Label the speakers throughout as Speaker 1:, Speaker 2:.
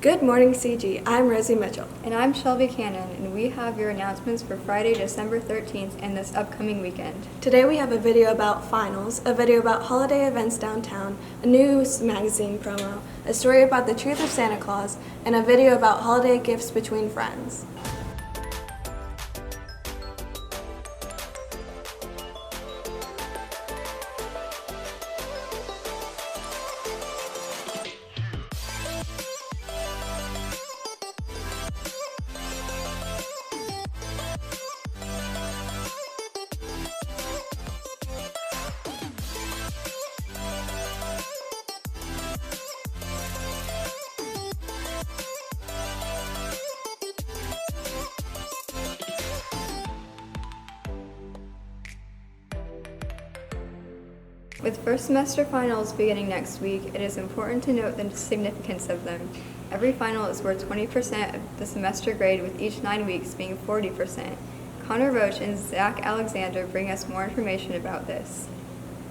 Speaker 1: Good morning, CG. I'm Rosie Mitchell.
Speaker 2: And I'm Shelby Cannon, and we have your announcements for Friday, December 13th and this upcoming weekend.
Speaker 1: Today we have a video about finals, a video about holiday events downtown, a news magazine promo, a story about the truth of Santa Claus, and a video about holiday gifts between friends.
Speaker 2: With first semester finals beginning next week, it is important to note the significance of them. Every final is worth 20% of the semester grade, with each 9 weeks being 40%. Connor Roach and Zach Alexander bring us more information about this.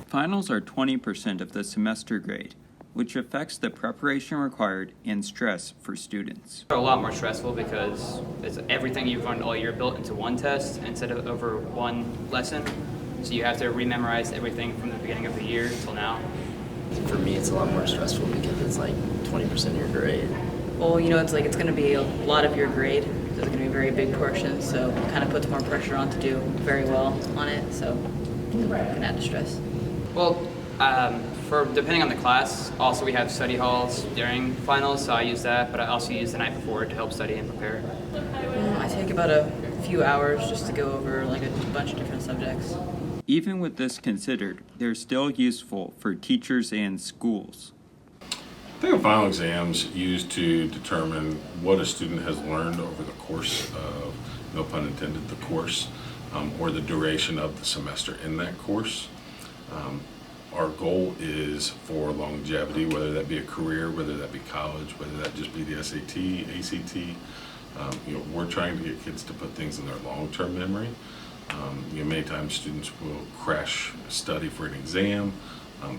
Speaker 3: Finals are 20% of the semester grade, which affects the preparation required and stress for students.
Speaker 4: They're a lot more stressful because it's everything you've learned all year built into one test instead of over one lesson. So you have to rememorize everything from the beginning of the year until now.
Speaker 5: For me, it's a lot more stressful because it's like 20% of your grade.
Speaker 6: Well, it's going to be a lot of your grade. There's going to be a very big portion, so it kind of puts more pressure on to do very well on it, so it can add to stress.
Speaker 4: Well, for depending on the class, also we have study halls during finals, so I use that, but I also use the night before to help study and prepare.
Speaker 6: I take about a few hours just to go over like a bunch of different subjects.
Speaker 3: Even with this considered, they're still useful for teachers and schools.
Speaker 7: I think a final exam's used to determine what a student has learned over the course of, no pun intended, the course, or the duration of the semester in that course. Our goal is for longevity, whether that be a career, whether that be college, whether that just be the SAT, ACT. We're trying to get kids to put things in their long-term memory. Many times students will crash study for an exam,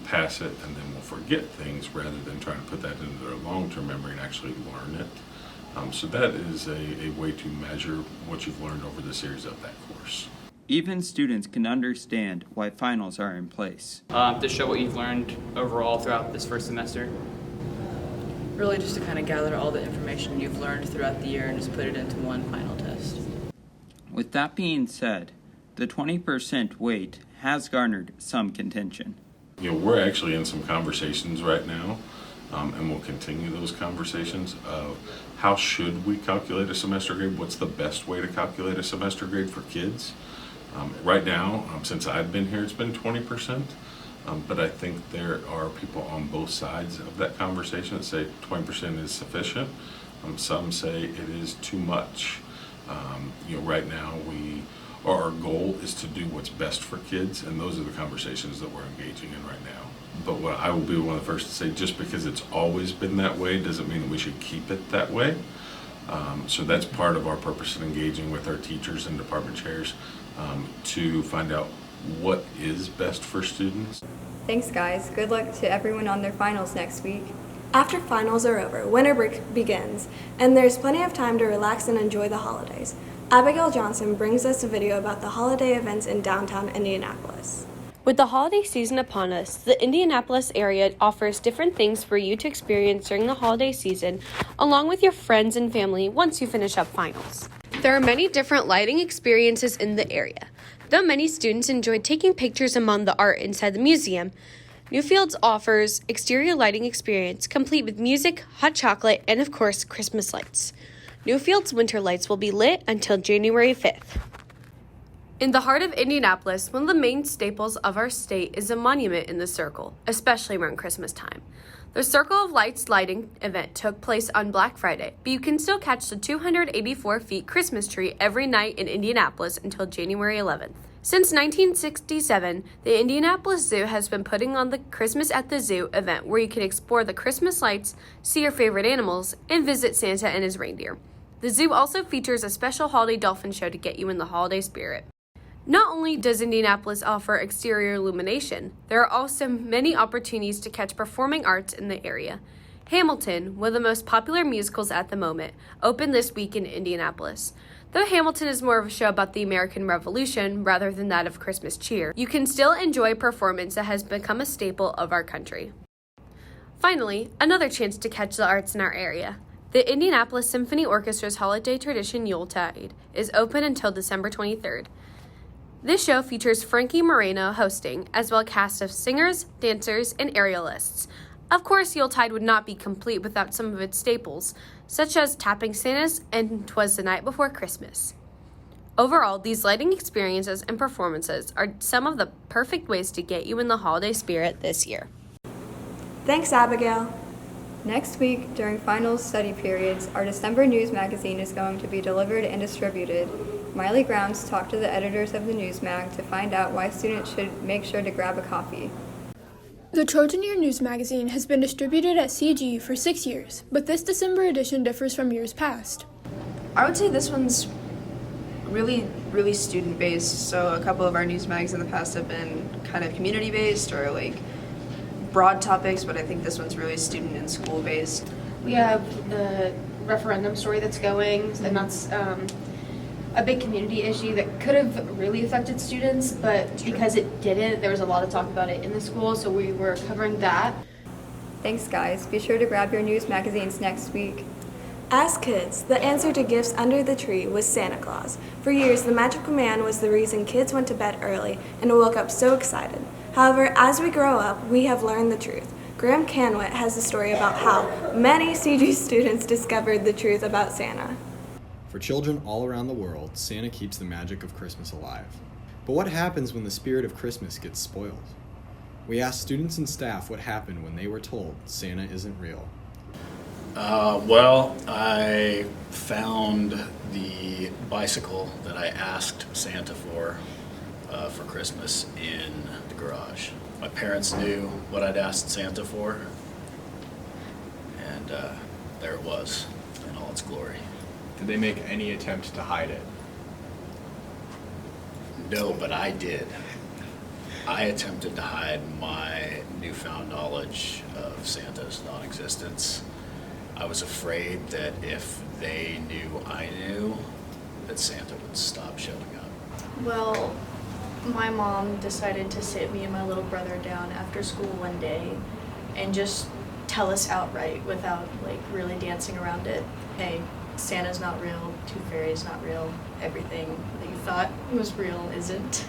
Speaker 7: pass it, and then will forget things rather than trying to put that into their long-term memory and actually learn it. So that is a way to measure what you've learned over the series of that course.
Speaker 3: Even students can understand why finals are in place.
Speaker 4: To show what you've learned overall throughout this first semester.
Speaker 6: Really just to kind of gather all the information you've learned throughout the year and just put it into one final test.
Speaker 3: With that being said, the 20% weight has garnered some contention.
Speaker 7: We're actually in some conversations right now, and we'll continue those conversations of how should we calculate a semester grade? What's the best way to calculate a semester grade for kids? Right now, since I've been here, it's been 20%, but I think there are people on both sides of that conversation that say 20% is sufficient. Some say it is too much. Right now our goal is to do what's best for kids, and those are the conversations that we're engaging in right now. But what I will be one of the first to say, just because it's always been that way doesn't mean that we should keep it that way. So that's part of our purpose in engaging with our teachers and department chairs to find out what is best for students.
Speaker 2: Thanks, guys. Good luck to everyone on their finals next week.
Speaker 1: After finals are over, winter break begins, and there's plenty of time to relax and enjoy the holidays. Abigail Johnson brings us a video about the holiday events in downtown Indianapolis.
Speaker 8: With the holiday season upon us, the Indianapolis area offers different things for you to experience during the holiday season, along with your friends and family once you finish up finals. There are many different lighting experiences in the area. Though many students enjoy taking pictures among the art inside the museum, Newfields offers exterior lighting experience complete with music, hot chocolate, and of course, Christmas lights. Newfields winter lights will be lit until January 5th. In the heart of Indianapolis, one of the main staples of our state is a monument in the Circle, especially around Christmas time. The Circle of Lights lighting event took place on Black Friday, but you can still catch the 284 feet Christmas tree every night in Indianapolis until January 11th. Since 1967, the Indianapolis Zoo has been putting on the Christmas at the Zoo event where you can explore the Christmas lights, see your favorite animals, and visit Santa and his reindeer. The zoo also features a special holiday dolphin show to get you in the holiday spirit. Not only does Indianapolis offer exterior illumination, there are also many opportunities to catch performing arts in the area. Hamilton, one of the most popular musicals at the moment, opened this week in Indianapolis. Though Hamilton is more of a show about the American Revolution rather than that of Christmas cheer, you can still enjoy a performance that has become a staple of our country. Finally, another chance to catch the arts in our area. The Indianapolis Symphony Orchestra's holiday tradition Yuletide is open until December 23rd. This show features Frankie Moreno hosting, as well as a cast of singers, dancers, and aerialists. Of course, Yuletide would not be complete without some of its staples, such as Tapping Santas and 'Twas the Night Before Christmas. Overall, these lighting experiences and performances are some of the perfect ways to get you in the holiday spirit this year.
Speaker 1: Thanks, Abigail.
Speaker 2: Next week, during finals study periods, our December news magazine is going to be delivered and distributed. Miley Grounds talked to the editors of the news mag to find out why students should make sure to grab a copy.
Speaker 9: The Trojan Year News magazine has been distributed at CG for 6 years, but this December edition differs from years past.
Speaker 10: I would say this one's really student-based, so a couple of our news mags in the past have been kind of community-based or like broad topics, but I think this one's really student and school-based.
Speaker 11: We have the referendum story that's going, and that's a big community issue that could have really affected students, but because it didn't, there was a lot of talk about it in the school, so we were covering that.
Speaker 2: Thanks, guys. Be sure to grab your news magazines next week.
Speaker 1: As kids, the answer to gifts under the tree was Santa Claus. For years, the magical man was the reason kids went to bed early and woke up so excited. However, as we grow up, we have learned the truth. Graham Canwit has a story about how many CG students discovered the truth about Santa.
Speaker 12: For children all around the world, Santa keeps the magic of Christmas alive. But what happens when the spirit of Christmas gets spoiled? We asked students and staff what happened when they were told Santa isn't real.
Speaker 13: Well, I found the bicycle that I asked Santa for Christmas in the garage. My parents knew what I'd asked Santa for, and there it was in all its glory.
Speaker 12: Did they make any attempt to hide it?
Speaker 13: No, but I did. I attempted to hide my newfound knowledge of Santa's non-existence. I was afraid that if they knew I knew, that Santa would stop showing up.
Speaker 11: Well, my mom decided to sit me and my little brother down after school one day and just tell us outright without really dancing around it. Hey, Santa's not real, Tooth Fairy is not real, everything that you thought was real isn't.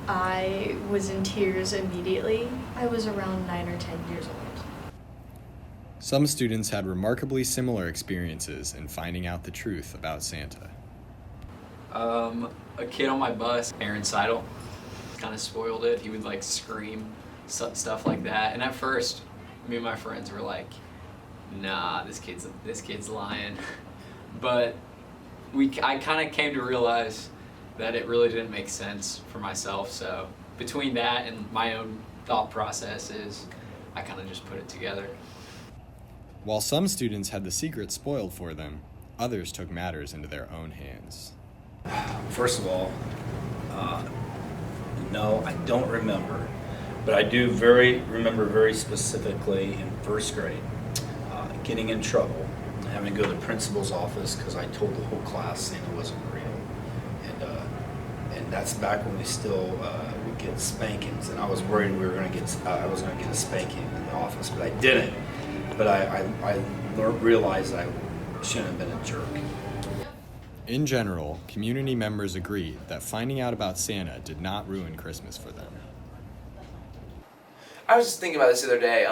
Speaker 11: I was in tears immediately. I was around 9 or 10 years old.
Speaker 12: Some students had remarkably similar experiences in finding out the truth about Santa.
Speaker 14: A kid on my bus, Aaron Seidel, kind of spoiled it. He would scream stuff like that. And at first, me and my friends were like, nah, this kid's lying. But I kind of came to realize that it really didn't make sense for myself. So between that and my own thought processes, I kind of just put it together.
Speaker 12: While some students had the secret spoiled for them, others took matters into their own hands.
Speaker 15: First of all, no, I don't remember, but I do remember very specifically in first grade, getting in trouble, having to go to the principal's office because I told the whole class Santa wasn't real, and that's back when we still would get spankings, and I was worried I was going to get a spanking in the office, but I didn't. But I realized I shouldn't have been a jerk.
Speaker 12: In general, community members agreed that finding out about Santa did not ruin Christmas for them.
Speaker 16: I was just thinking about this the other day.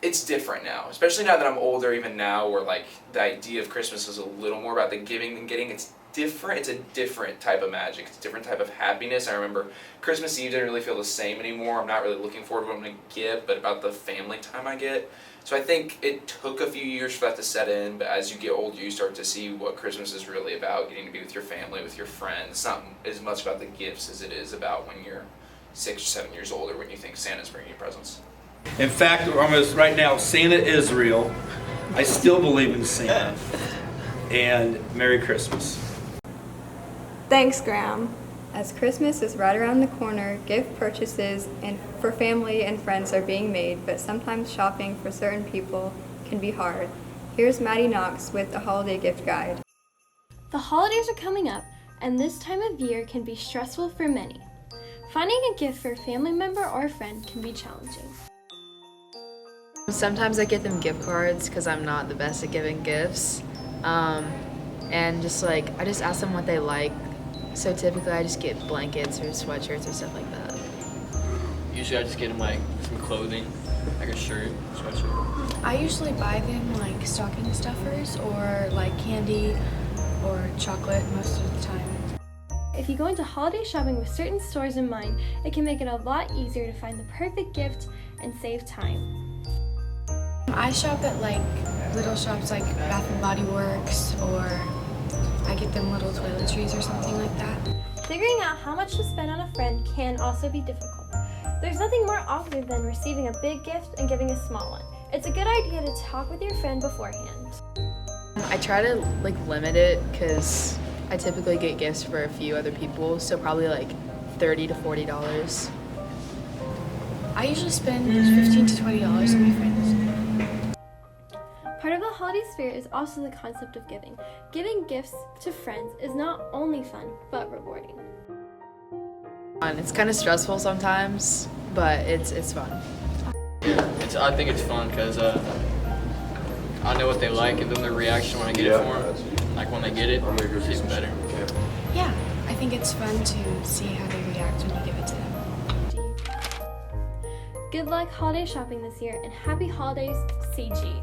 Speaker 16: It's different now, especially now that I'm older, even now where the idea of Christmas is a little more about the giving than getting. It's different. It's a different type of magic. It's a different type of happiness. I remember Christmas Eve didn't really feel the same anymore. I'm not really looking forward to what I'm going to get, but about the family time I get. So I think it took a few years for that to set in, but as you get older, you start to see what Christmas is really about, getting to be with your family, with your friends. It's not as much about the gifts as it is about when you're 6 or 7 years older when you think Santa's bringing you presents.
Speaker 15: In fact, almost right now, Santa is real. I still believe in Santa. And Merry Christmas.
Speaker 1: Thanks, Graham.
Speaker 2: As Christmas is right around the corner, gift purchases and for family and friends are being made, but sometimes shopping for certain people can be hard. Here's Maddie Knox with the Holiday Gift Guide.
Speaker 17: The holidays are coming up, and this time of year can be stressful for many. Finding a gift for a family member or a friend can be challenging.
Speaker 18: Sometimes I get them gift cards because I'm not the best at giving gifts. And I just ask them what they like. So typically I just get blankets or sweatshirts or stuff like that.
Speaker 19: Usually I just get them some clothing, like a shirt, sweatshirt.
Speaker 20: I usually buy them stocking stuffers or candy or chocolate most of the time.
Speaker 17: If you go into holiday shopping with certain stores in mind, it can make it a lot easier to find the perfect gift and save time.
Speaker 20: I shop at little shops like Bath and Body Works, or I get them little toiletries or something like that.
Speaker 17: Figuring out how much to spend on a friend can also be difficult. There's nothing more awkward than receiving a big gift and giving a small one. It's a good idea to talk with your friend beforehand.
Speaker 18: I try to limit it because I typically get gifts for a few other people, so probably $30 to $40.
Speaker 20: I usually spend $15 to $20 on my friends.
Speaker 17: Part of the holiday spirit is also the concept of giving. Giving gifts to friends is not only fun, but rewarding.
Speaker 18: It's kind of stressful sometimes, but it's fun.
Speaker 19: Yeah, I think it's fun because I know what they like, and then their reaction when I get it for them, when they get it, it's even better.
Speaker 20: Yeah, I think it's fun to see how they react when you give it to them.
Speaker 17: Good luck holiday shopping this year, and happy holidays, CG.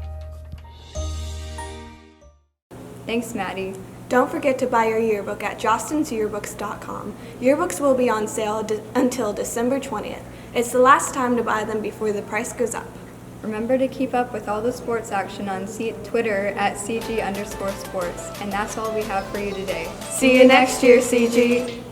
Speaker 2: Thanks, Maddie.
Speaker 1: Don't forget to buy your yearbook at jostensyearbooks.com. Yearbooks will be on sale until December 20th. It's the last time to buy them before the price goes up.
Speaker 2: Remember to keep up with all the sports action on Twitter at CG_sports. And that's all we have for you today.
Speaker 1: See you next year, CG!